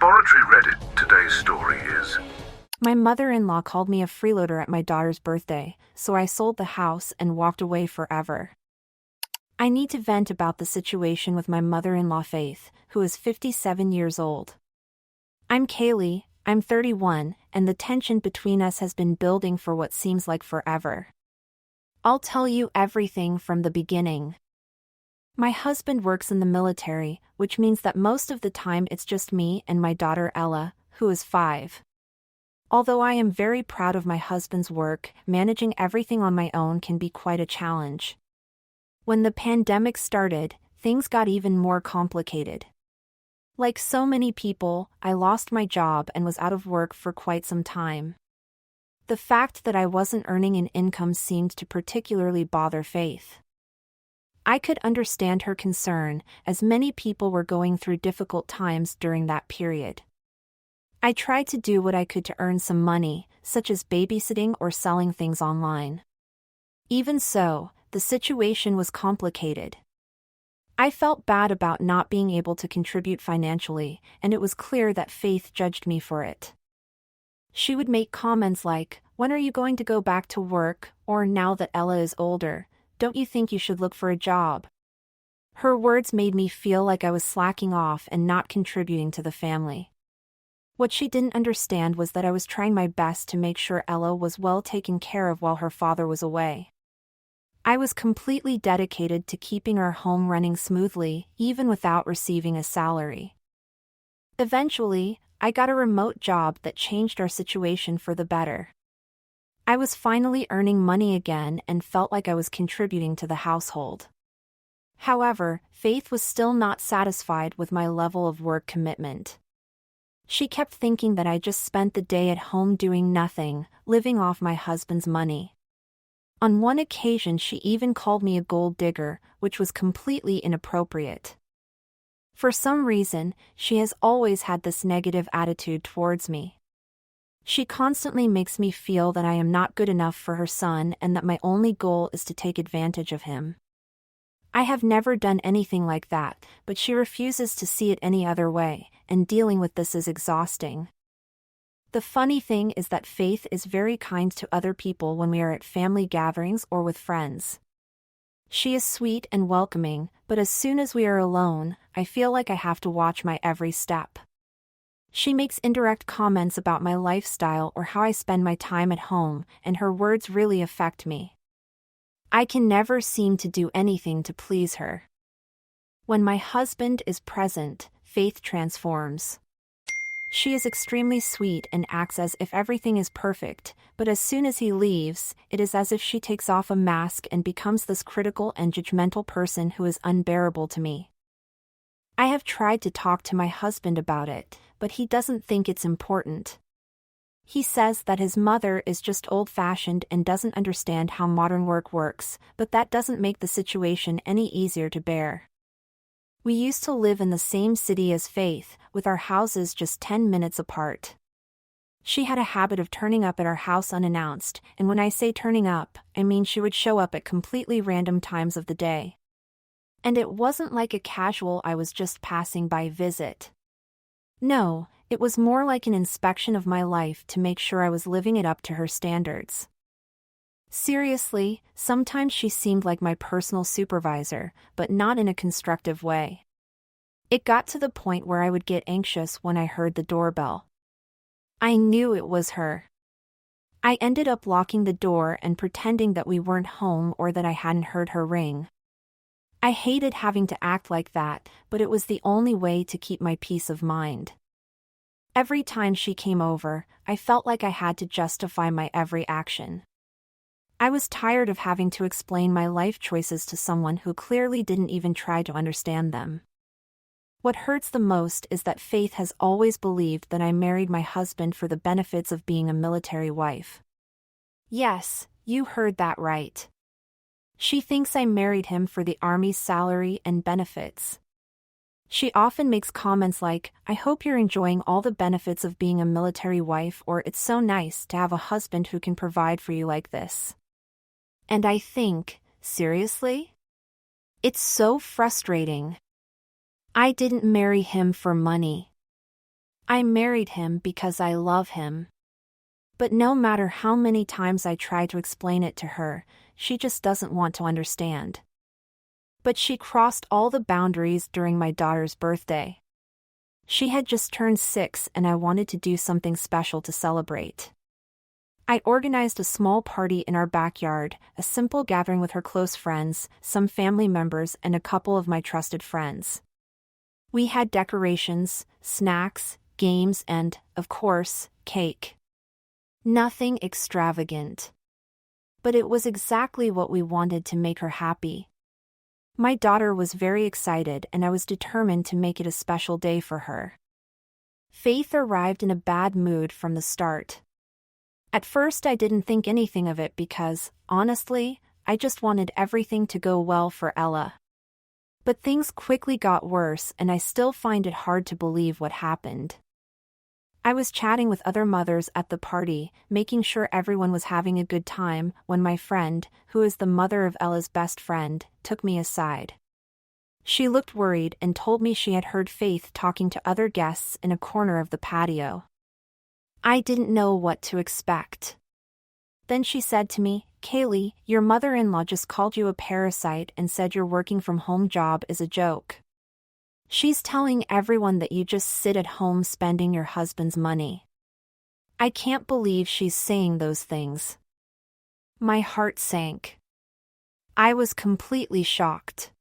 laboratory Reddit. Today's story is... My mother-in-law called me a freeloader at my daughter's birthday, so I sold the house and walked away forever. I need to vent about the situation with my mother-in-law Faith, who is 57 years old. I'm Kaylee, I'm 31, and the tension between us has been building for what seems like forever. I'll tell you everything from the beginning. My husband works in the military, which means that most of the time it's just me and my daughter Ella, who is 5. Although I am very proud of my husband's work, managing everything on my own can be quite a challenge. When the pandemic started, things got even more complicated. Like so many people, I lost my job and was out of work for quite some time. The fact that I wasn't earning an income seemed to particularly bother Faith. I could understand her concern, as many people were going through difficult times during that period. I tried to do what I could to earn some money, such as babysitting or selling things online. Even so, the situation was complicated. I felt bad about not being able to contribute financially, and it was clear that Faith judged me for it. She would make comments like, "When are you going to go back to work?" or "Now that Ella is older, don't you think you should look for a job?" Her words made me feel like I was slacking off and not contributing to the family. What she didn't understand was that I was trying my best to make sure Ella was well taken care of while her father was away. I was completely dedicated to keeping our home running smoothly, even without receiving a salary. Eventually, I got a remote job that changed our situation for the better. I was finally earning money again and felt like I was contributing to the household. However, Faith was still not satisfied with my level of work commitment. She kept thinking that I just spent the day at home doing nothing, living off my husband's money. On one occasion she even called me a gold digger, which was completely inappropriate. For some reason, she has always had this negative attitude towards me. She constantly makes me feel that I am not good enough for her son and that my only goal is to take advantage of him. I have never done anything like that, but she refuses to see it any other way, and dealing with this is exhausting. The funny thing is that Faith is very kind to other people when we are at family gatherings or with friends. She is sweet and welcoming, but as soon as we are alone, I feel like I have to watch my every step. She makes indirect comments about my lifestyle or how I spend my time at home, and her words really affect me. I can never seem to do anything to please her. When my husband is present, Faith transforms. She is extremely sweet and acts as if everything is perfect, but as soon as he leaves, it is as if she takes off a mask and becomes this critical and judgmental person who is unbearable to me. I have tried to talk to my husband about it, but he doesn't think it's important. He says that his mother is just old-fashioned and doesn't understand how modern work works, but that doesn't make the situation any easier to bear. We used to live in the same city as Faith, with our houses just 10 minutes apart. She had a habit of turning up at our house unannounced, and when I say turning up, I mean she would show up at completely random times of the day. And it wasn't like a casual "I was just passing by" visit. No, it was more like an inspection of my life to make sure I was living it up to her standards. Seriously, sometimes she seemed like my personal supervisor, but not in a constructive way. It got to the point where I would get anxious when I heard the doorbell. I knew it was her. I ended up locking the door and pretending that we weren't home or that I hadn't heard her ring. I hated having to act like that, but it was the only way to keep my peace of mind. Every time she came over, I felt like I had to justify my every action. I was tired of having to explain my life choices to someone who clearly didn't even try to understand them. What hurts the most is that Faith has always believed that I married my husband for the benefits of being a military wife. Yes, you heard that right. She thinks I married him for the Army's salary and benefits. She often makes comments like, "I hope you're enjoying all the benefits of being a military wife," or "It's so nice to have a husband who can provide for you like this." And I think, seriously? It's so frustrating. I didn't marry him for money. I married him because I love him. But no matter how many times I try to explain it to her, she just doesn't want to understand. But she crossed all the boundaries during my daughter's birthday. She had just turned 6 and I wanted to do something special to celebrate. I organized a small party in our backyard, a simple gathering with her close friends, some family members, and a couple of my trusted friends. We had decorations, snacks, games, and, of course, cake. Nothing extravagant. But it was exactly what we wanted to make her happy. My daughter was very excited and I was determined to make it a special day for her. Faith arrived in a bad mood from the start. At first I didn't think anything of it because, honestly, I just wanted everything to go well for Ella. But things quickly got worse and I still find it hard to believe what happened. I was chatting with other mothers at the party, making sure everyone was having a good time, when my friend, who is the mother of Ella's best friend, took me aside. She looked worried and told me she had heard Faith talking to other guests in a corner of the patio. I didn't know what to expect. Then she said to me, "Kaylee, your mother-in-law just called you a parasite and said your working from home job is a joke. She's telling everyone that you just sit at home spending your husband's money. I can't believe she's saying those things." My heart sank. I was completely shocked.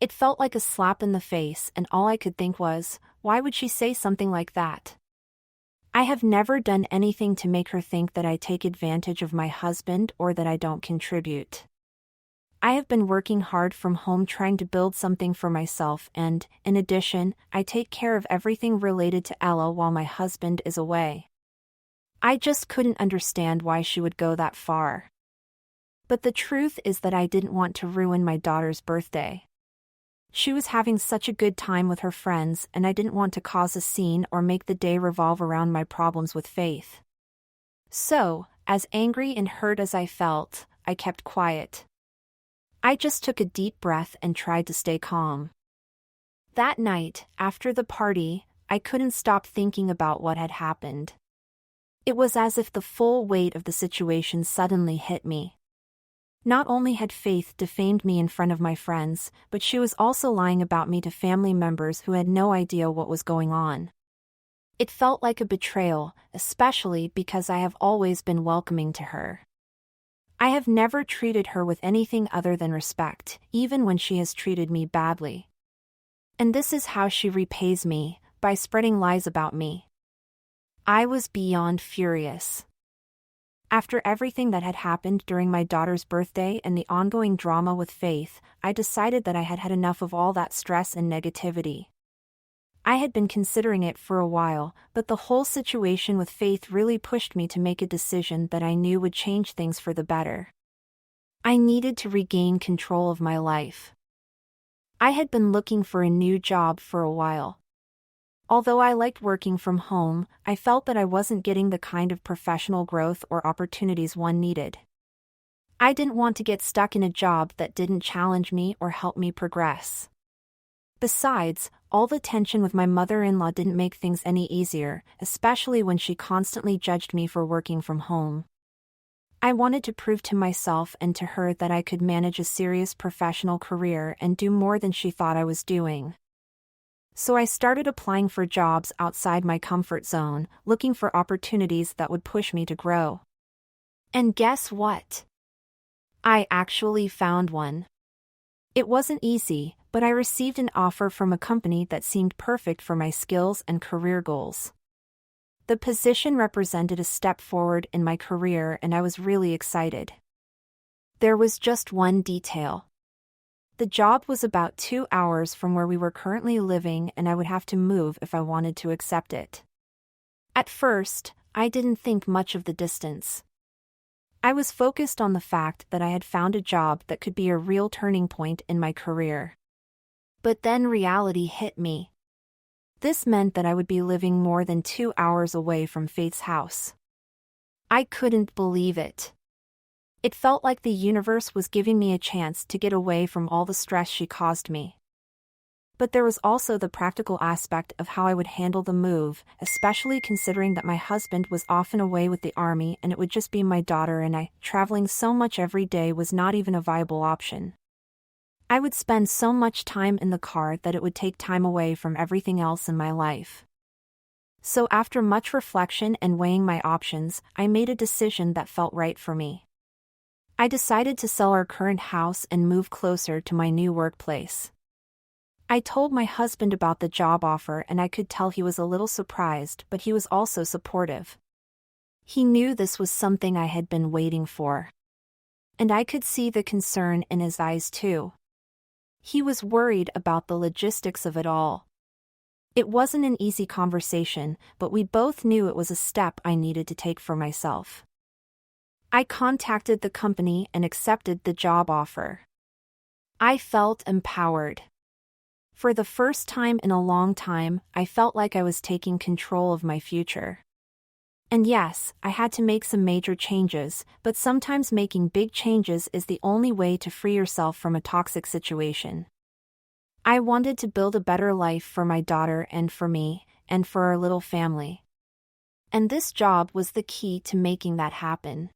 It felt like a slap in the face and all I could think was, why would she say something like that? I have never done anything to make her think that I take advantage of my husband or that I don't contribute. I have been working hard from home trying to build something for myself and, in addition, I take care of everything related to Ella while my husband is away. I just couldn't understand why she would go that far. But the truth is that I didn't want to ruin my daughter's birthday. She was having such a good time with her friends and I didn't want to cause a scene or make the day revolve around my problems with Faith. So, as angry and hurt as I felt, I kept quiet. I just took a deep breath and tried to stay calm. That night, after the party, I couldn't stop thinking about what had happened. It was as if the full weight of the situation suddenly hit me. Not only had Faith defamed me in front of my friends, but she was also lying about me to family members who had no idea what was going on. It felt like a betrayal, especially because I have always been welcoming to her. I have never treated her with anything other than respect, even when she has treated me badly. And this is how she repays me, by spreading lies about me. I was beyond furious. After everything that had happened during my daughter's birthday and the ongoing drama with Faith, I decided that I had had enough of all that stress and negativity. I had been considering it for a while, but the whole situation with Faith really pushed me to make a decision that I knew would change things for the better. I needed to regain control of my life. I had been looking for a new job for a while. Although I liked working from home, I felt that I wasn't getting the kind of professional growth or opportunities one needed. I didn't want to get stuck in a job that didn't challenge me or help me progress. Besides, all the tension with my mother-in-law didn't make things any easier, especially when she constantly judged me for working from home. I wanted to prove to myself and to her that I could manage a serious professional career and do more than she thought I was doing. So I started applying for jobs outside my comfort zone, looking for opportunities that would push me to grow. And guess what? I actually found one. It wasn't easy, but I received an offer from a company that seemed perfect for my skills and career goals. The position represented a step forward in my career and I was really excited. There was just one detail. The job was about 2 hours from where we were currently living and I would have to move if I wanted to accept it. At first, I didn't think much of the distance. I was focused on the fact that I had found a job that could be a real turning point in my career. But then reality hit me. This meant that I would be living more than 2 hours away from Faith's house. I couldn't believe it. It felt like the universe was giving me a chance to get away from all the stress she caused me. But there was also the practical aspect of how I would handle the move, especially considering that my husband was often away with the army and it would just be my daughter and I. Traveling so much every day was not even a viable option. I would spend so much time in the car that it would take time away from everything else in my life. So after much reflection and weighing my options, I made a decision that felt right for me. I decided to sell our current house and move closer to my new workplace. I told my husband about the job offer and I could tell he was a little surprised, but he was also supportive. He knew this was something I had been waiting for. And I could see the concern in his eyes too. He was worried about the logistics of it all. It wasn't an easy conversation, but we both knew it was a step I needed to take for myself. I contacted the company and accepted the job offer. I felt empowered. For the first time in a long time, I felt like I was taking control of my future. And yes, I had to make some major changes, but sometimes making big changes is the only way to free yourself from a toxic situation. I wanted to build a better life for my daughter and for me, and for our little family. And this job was the key to making that happen.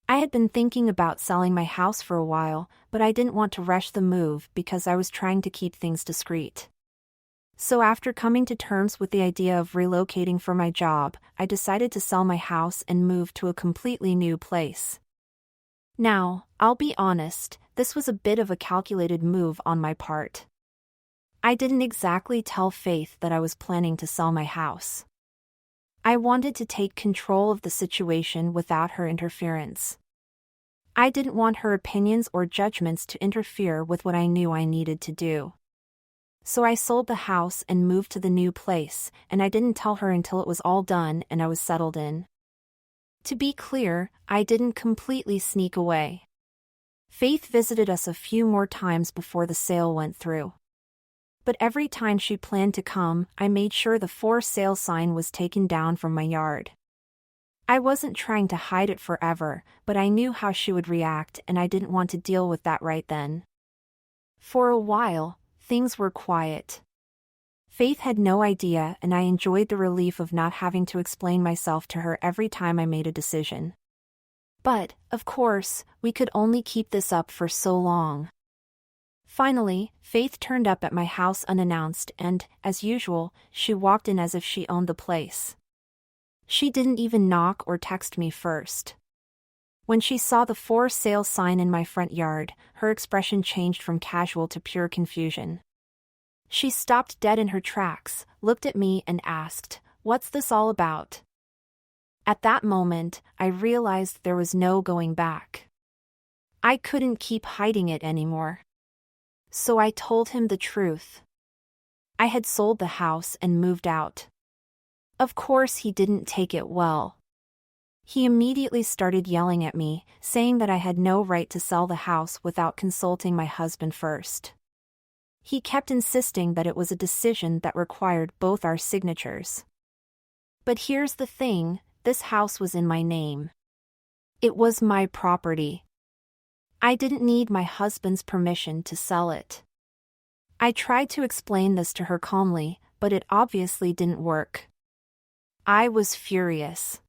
I had been thinking about selling my house for a while, but I didn't want to rush the move because I was trying to keep things discreet. So after coming to terms with the idea of relocating for my job, I decided to sell my house and move to a completely new place. Now, I'll be honest, this was a bit of a calculated move on my part. I didn't exactly tell Faith that I was planning to sell my house. I wanted to take control of the situation without her interference. I didn't want her opinions or judgments to interfere with what I knew I needed to do. So I sold the house and moved to the new place, and I didn't tell her until it was all done and I was settled in. To be clear, I didn't completely sneak away. Faith visited us a few more times before the sale went through. But every time she planned to come, I made sure the for sale sign was taken down from my yard. I wasn't trying to hide it forever, but I knew how she would react and I didn't want to deal with that right then. For a while, things were quiet. Faith had no idea and I enjoyed the relief of not having to explain myself to her every time I made a decision. But, of course, we could only keep this up for so long. Finally, Faith turned up at my house unannounced and, as usual, she walked in as if she owned the place. She didn't even knock or text me first. When she saw the for sale sign in my front yard, her expression changed from casual to pure confusion. She stopped dead in her tracks, looked at me and asked, "What's this all about?" At that moment, I realized there was no going back. I couldn't keep hiding it anymore. So I told him the truth. I had sold the house and moved out. Of course he didn't take it well. He immediately started yelling at me, saying that I had no right to sell the house without consulting my husband first. He kept insisting that it was a decision that required both our signatures. But here's the thing, this house was in my name. It was my property. I didn't need my husband's permission to sell it. I tried to explain this to her calmly, but it obviously didn't work. I was furious.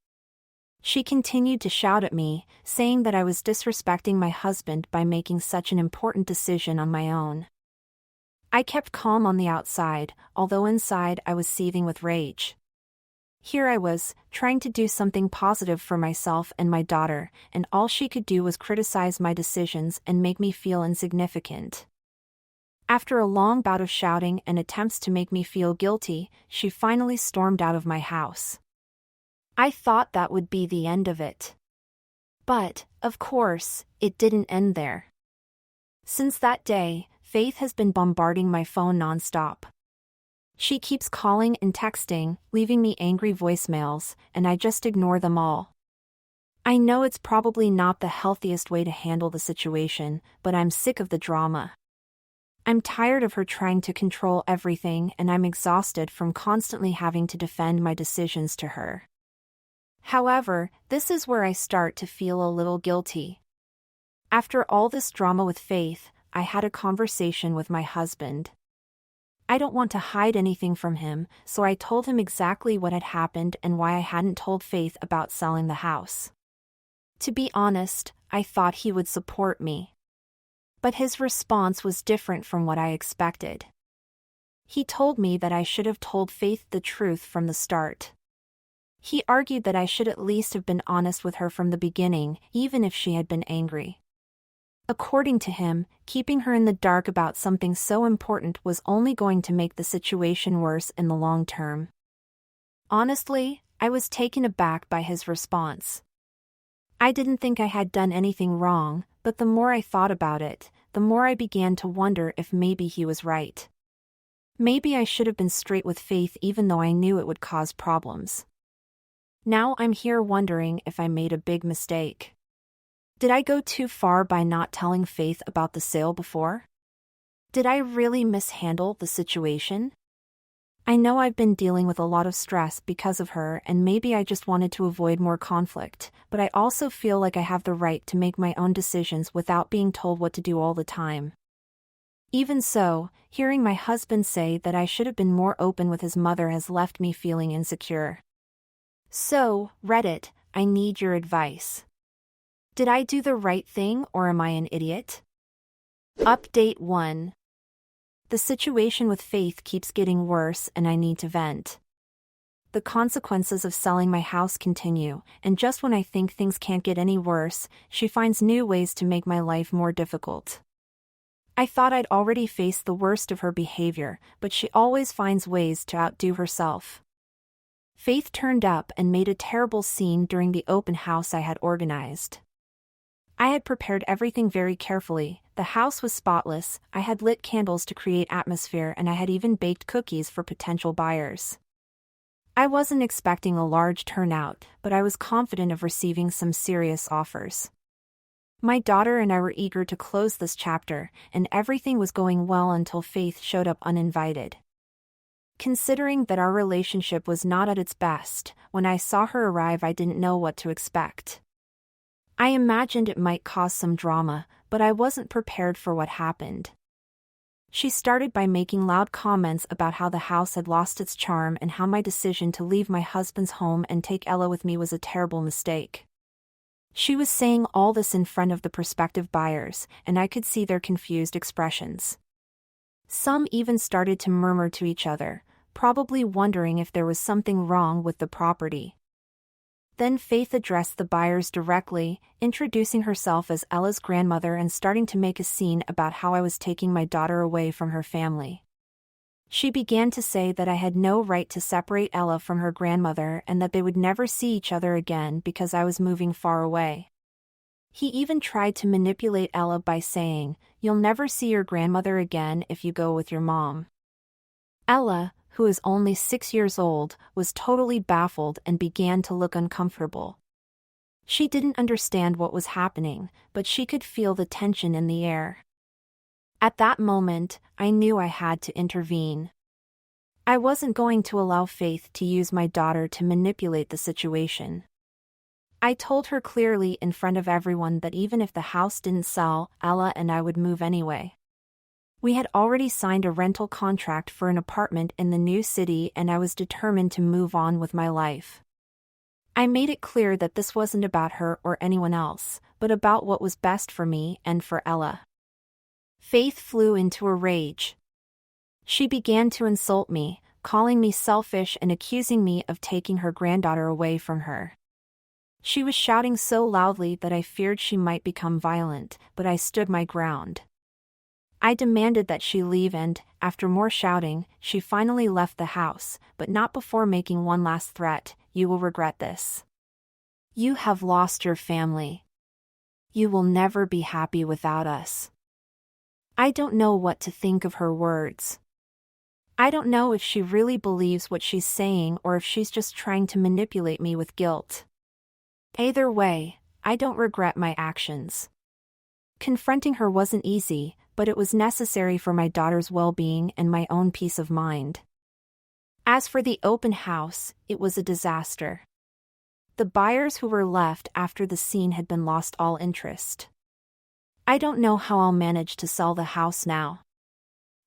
She continued to shout at me, saying that I was disrespecting my husband by making such an important decision on my own. I kept calm on the outside, although inside I was seething with rage. Here I was, trying to do something positive for myself and my daughter, and all she could do was criticize my decisions and make me feel insignificant. After a long bout of shouting and attempts to make me feel guilty, she finally stormed out of my house. I thought that would be the end of it. But, of course, it didn't end there. Since that day, Faith has been bombarding my phone nonstop. She keeps calling and texting, leaving me angry voicemails, and I just ignore them all. I know it's probably not the healthiest way to handle the situation, but I'm sick of the drama. I'm tired of her trying to control everything and I'm exhausted from constantly having to defend my decisions to her. However, this is where I start to feel a little guilty. After all this drama with Faith, I had a conversation with my husband. I don't want to hide anything from him, so I told him exactly what had happened and why I hadn't told Faith about selling the house. To be honest, I thought he would support me. But his response was different from what I expected. He told me that I should have told Faith the truth from the start. He argued that I should at least have been honest with her from the beginning, even if she had been angry. According to him, keeping her in the dark about something so important was only going to make the situation worse in the long term. Honestly, I was taken aback by his response. I didn't think I had done anything wrong, but the more I thought about it, the more I began to wonder if maybe he was right. Maybe I should have been straight with Faith even though I knew it would cause problems. Now I'm here wondering if I made a big mistake. Did I go too far by not telling Faith about the sale before? Did I really mishandle the situation? I know I've been dealing with a lot of stress because of her and maybe I just wanted to avoid more conflict, but I also feel like I have the right to make my own decisions without being told what to do all the time. Even so, hearing my husband say that I should have been more open with his mother has left me feeling insecure. So, Reddit, I need your advice. Did I do the right thing or am I an idiot? Update 1. The situation with Faith keeps getting worse and I need to vent. The consequences of selling my house continue, and just when I think things can't get any worse, she finds new ways to make my life more difficult. I thought I'd already faced the worst of her behavior, but she always finds ways to outdo herself. Faith turned up and made a terrible scene during the open house I had organized. I had prepared everything very carefully, the house was spotless, I had lit candles to create atmosphere and I had even baked cookies for potential buyers. I wasn't expecting a large turnout, but I was confident of receiving some serious offers. My daughter and I were eager to close this chapter, and everything was going well until Faith showed up uninvited. Considering that our relationship was not at its best, when I saw her arrive I didn't know what to expect. I imagined it might cause some drama, but I wasn't prepared for what happened. She started by making loud comments about how the house had lost its charm and how my decision to leave my husband's home and take Ella with me was a terrible mistake. She was saying all this in front of the prospective buyers, and I could see their confused expressions. Some even started to murmur to each other, probably wondering if there was something wrong with the property. Then Faith addressed the buyers directly, introducing herself as Ella's grandmother and starting to make a scene about how I was taking my daughter away from her family. She began to say that I had no right to separate Ella from her grandmother and that they would never see each other again because I was moving far away. He even tried to manipulate Ella by saying, "You'll never see your grandmother again if you go with your mom." Ella, who is only 6 years old, was totally baffled and began to look uncomfortable. She didn't understand what was happening, but she could feel the tension in the air. At that moment, I knew I had to intervene. I wasn't going to allow Faith to use my daughter to manipulate the situation. I told her clearly in front of everyone that even if the house didn't sell, Ella and I would move anyway. We had already signed a rental contract for an apartment in the new city and I was determined to move on with my life. I made it clear that this wasn't about her or anyone else, but about what was best for me and for Ella. Faith flew into a rage. She began to insult me, calling me selfish and accusing me of taking her granddaughter away from her. She was shouting so loudly that I feared she might become violent, but I stood my ground. I demanded that she leave and, after more shouting, she finally left the house, but not before making one last threat: "You will regret this. You have lost your family. You will never be happy without us." I don't know what to think of her words. I don't know if she really believes what she's saying or if she's just trying to manipulate me with guilt. Either way, I don't regret my actions. Confronting her wasn't easy, but it was necessary for my daughter's well-being and my own peace of mind. As for the open house, it was a disaster. The buyers who were left after the scene had been lost all interest. I don't know how I'll manage to sell the house now.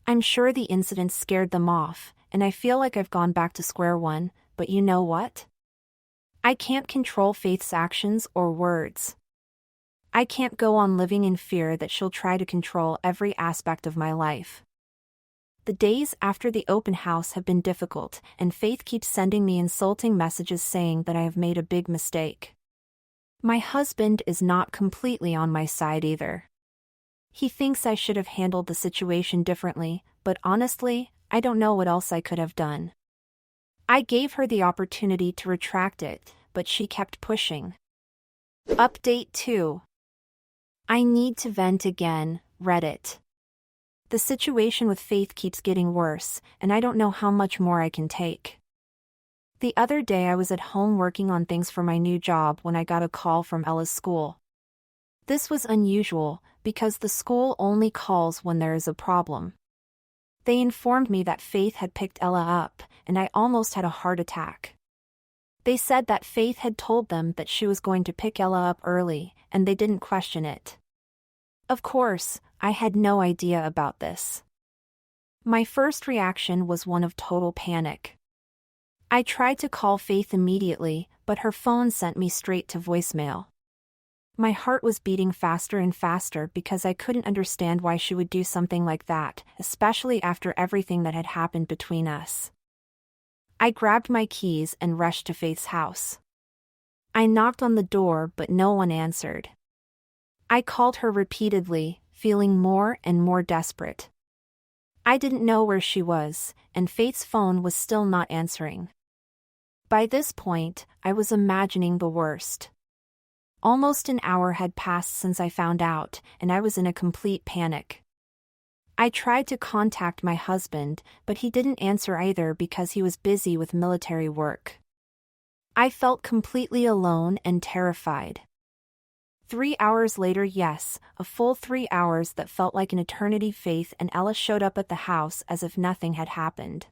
I'm sure the incident scared them off, and I feel like I've gone back to square one, but you know what? I can't control Faith's actions or words. I can't go on living in fear that she'll try to control every aspect of my life. The days after the open house have been difficult, and Faith keeps sending me insulting messages saying that I have made a big mistake. My husband is not completely on my side either. He thinks I should have handled the situation differently, but honestly, I don't know what else I could have done. I gave her the opportunity to retract it, but she kept pushing. Update 2. I need to vent again, Reddit. The situation with Faith keeps getting worse, and I don't know how much more I can take. The other day I was at home working on things for my new job when I got a call from Ella's school. This was unusual, because the school only calls when there is a problem. They informed me that Faith had picked Ella up, and I almost had a heart attack. They said that Faith had told them that she was going to pick Ella up early, and they didn't question it. Of course, I had no idea about this. My first reaction was one of total panic. I tried to call Faith immediately, but her phone sent me straight to voicemail. My heart was beating faster and faster because I couldn't understand why she would do something like that, especially after everything that had happened between us. I grabbed my keys and rushed to Faith's house. I knocked on the door, but no one answered. I called her repeatedly, feeling more and more desperate. I didn't know where she was, and Faith's phone was still not answering. By this point, I was imagining the worst. Almost an hour had passed since I found out, and I was in a complete panic. I tried to contact my husband, but he didn't answer either because he was busy with military work. I felt completely alone and terrified. 3 hours later, yes, a full 3 hours that felt like an eternity, Faith and Ella showed up at the house as if nothing had happened.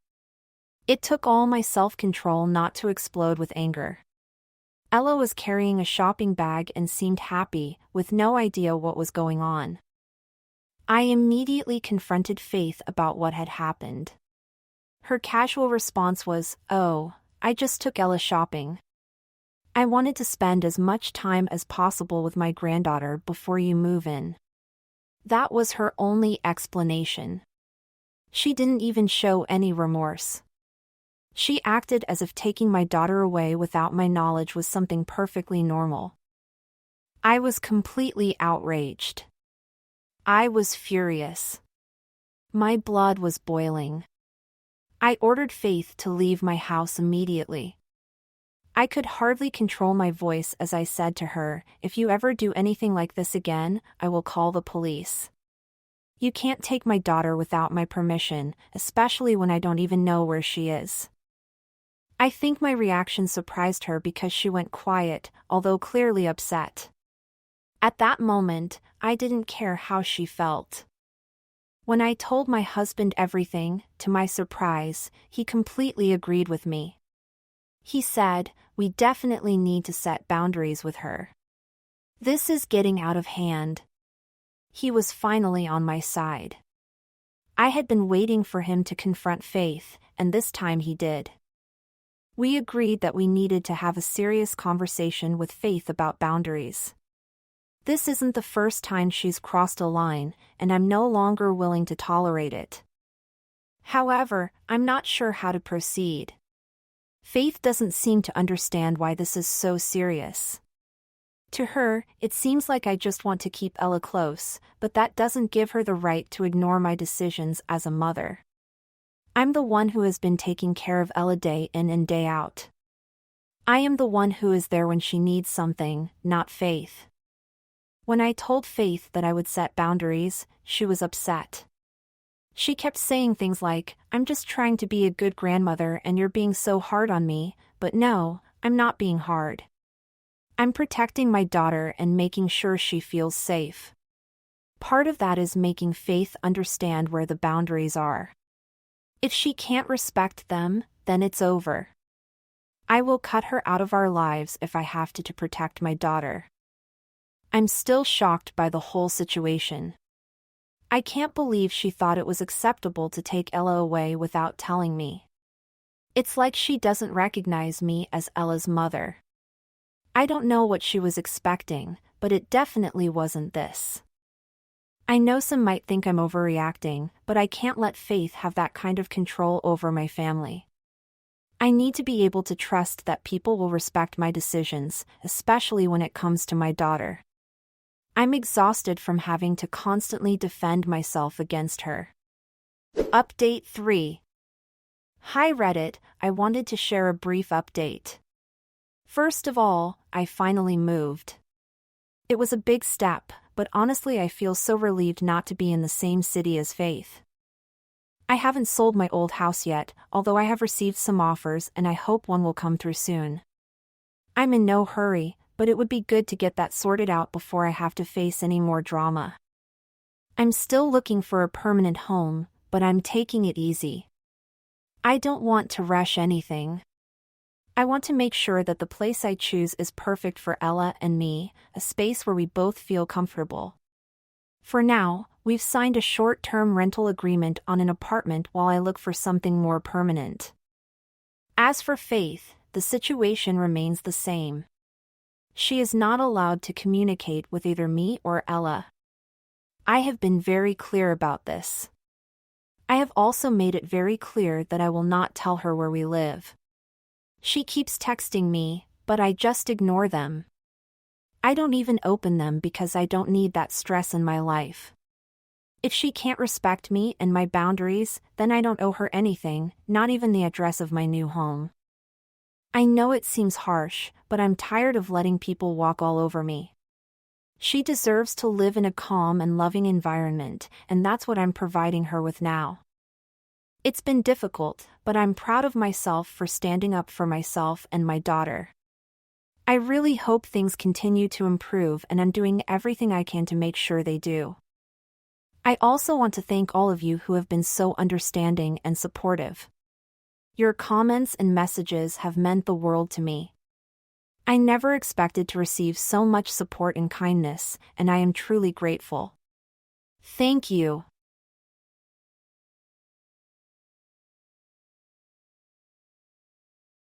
It took all my self-control not to explode with anger. Ella was carrying a shopping bag and seemed happy, with no idea what was going on. I immediately confronted Faith about what had happened. Her casual response was, "Oh, I just took Ella shopping. I wanted to spend as much time as possible with my granddaughter before you move in." That was her only explanation. She didn't even show any remorse. She acted as if taking my daughter away without my knowledge was something perfectly normal. I was completely outraged. I was furious. My blood was boiling. I ordered Faith to leave my house immediately. I could hardly control my voice as I said to her, "If you ever do anything like this again, I will call the police. You can't take my daughter without my permission, especially when I don't even know where she is." I think my reaction surprised her because she went quiet, although clearly upset. At that moment, I didn't care how she felt. When I told my husband everything, to my surprise, he completely agreed with me. He said, "We definitely need to set boundaries with her. This is getting out of hand." He was finally on my side. I had been waiting for him to confront Faith, and this time he did. We agreed that we needed to have a serious conversation with Faith about boundaries. This isn't the first time she's crossed a line, and I'm no longer willing to tolerate it. However, I'm not sure how to proceed. Faith doesn't seem to understand why this is so serious. To her, it seems like I just want to keep Ella close, but that doesn't give her the right to ignore my decisions as a mother. I'm the one who has been taking care of Ella day in and day out. I am the one who is there when she needs something, not Faith. When I told Faith that I would set boundaries, she was upset. She kept saying things like, "I'm just trying to be a good grandmother and you're being so hard on me," but no, I'm not being hard. I'm protecting my daughter and making sure she feels safe. Part of that is making Faith understand where the boundaries are. If she can't respect them, then it's over. I will cut her out of our lives if I have to protect my daughter. I'm still shocked by the whole situation. I can't believe she thought it was acceptable to take Ella away without telling me. It's like she doesn't recognize me as Ella's mother. I don't know what she was expecting, but it definitely wasn't this. I know some might think I'm overreacting, but I can't let Faith have that kind of control over my family. I need to be able to trust that people will respect my decisions, especially when it comes to my daughter. I'm exhausted from having to constantly defend myself against her. Update 3. Hi Reddit, I wanted to share a brief update. First of all, I finally moved. It was a big step, but honestly I feel so relieved not to be in the same city as Faith. I haven't sold my old house yet, although I have received some offers and I hope one will come through soon. I'm in no hurry, but it would be good to get that sorted out before I have to face any more drama. I'm still looking for a permanent home, but I'm taking it easy. I don't want to rush anything. I want to make sure that the place I choose is perfect for Ella and me, a space where we both feel comfortable. For now, we've signed a short-term rental agreement on an apartment while I look for something more permanent. As for Faith, the situation remains the same. She is not allowed to communicate with either me or Ella. I have been very clear about this. I have also made it very clear that I will not tell her where we live. She keeps texting me, but I just ignore them. I don't even open them because I don't need that stress in my life. If she can't respect me and my boundaries, then I don't owe her anything, not even the address of my new home. I know it seems harsh, but I'm tired of letting people walk all over me. She deserves to live in a calm and loving environment, and that's what I'm providing her with now. It's been difficult, but I'm proud of myself for standing up for myself and my daughter. I really hope things continue to improve, and I'm doing everything I can to make sure they do. I also want to thank all of you who have been so understanding and supportive. Your comments and messages have meant the world to me. I never expected to receive so much support and kindness, and I am truly grateful. Thank you.